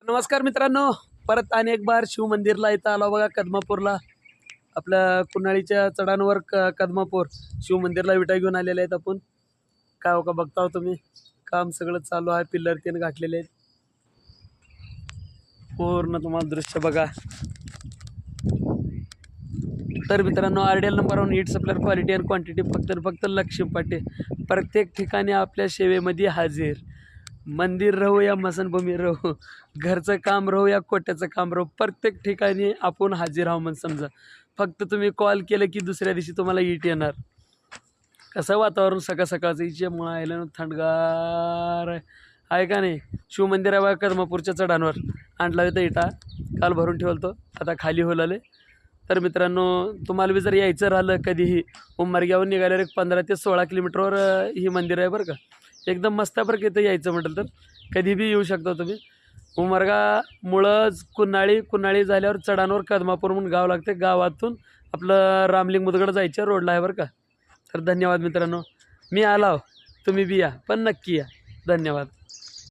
नमस्कार मित्रांनो, परत आणि एक बार शिव मंदिरला इथं आलो बघा कदमापूरला. आपल्या कुन्हाळीच्या चढांवर कदमापूर शिव मंदिरला विटा घेऊन आलेले आहेत आपण. काय हो का बघता हो तुम्ही, काम सगळं चालू आहे, पिल्लर तीन घातलेले आहेत. पूर्ण तुम्हाला दृश्य बघा. तर मित्रांनो, RDL number 1 eat supplier quality and quantity फक्त लक्ष्मी पाटे प्रत्येक ठिकाणी आपल्या सेवेमध्ये हाजीर. मंदिर राहू या मसनभूमी राहू, घरचं काम राहू या कोट्याचं काम राहू, प्रत्येक ठिकाणी आपण हाजीर आहो म्हणून समजा. फक्त तुम्ही कॉल केलं की दुसऱ्या दिवशी तुम्हाला ईट येणार. कसं वातावरण सकाळचं इच्यामुळं आयलं थंडगार आहे का नाही. शिवमंदिर आहे बघा कदमापूरच्या चढांवर. आणला होता इटा, काल भरून ठेवलतो, आता खाली होलाले. तर मित्रांनो, तुम्हाला बी जर यायचं राहिलं कधीही, उमरग्याहून निघाल्यावर एक 15 ते 16 किलोमीटरवर ही मंदिर आहे बरं का. एकदम मस्त बरं का. इथं यायचं म्हटलं तर कधी बी येऊ शकता तुम्ही. उमरगा, मुळज, कुन्हाळी झाल्यावर चढांवर कदमापूर म्हणून गाव लागते. गावातून आपलं रामलिंग मुदगड जायच्या रोडला आहे बरं का. तर धन्यवाद मित्रांनो. मी आलो, तुम्ही बी या, पण नक्की या. धन्यवाद.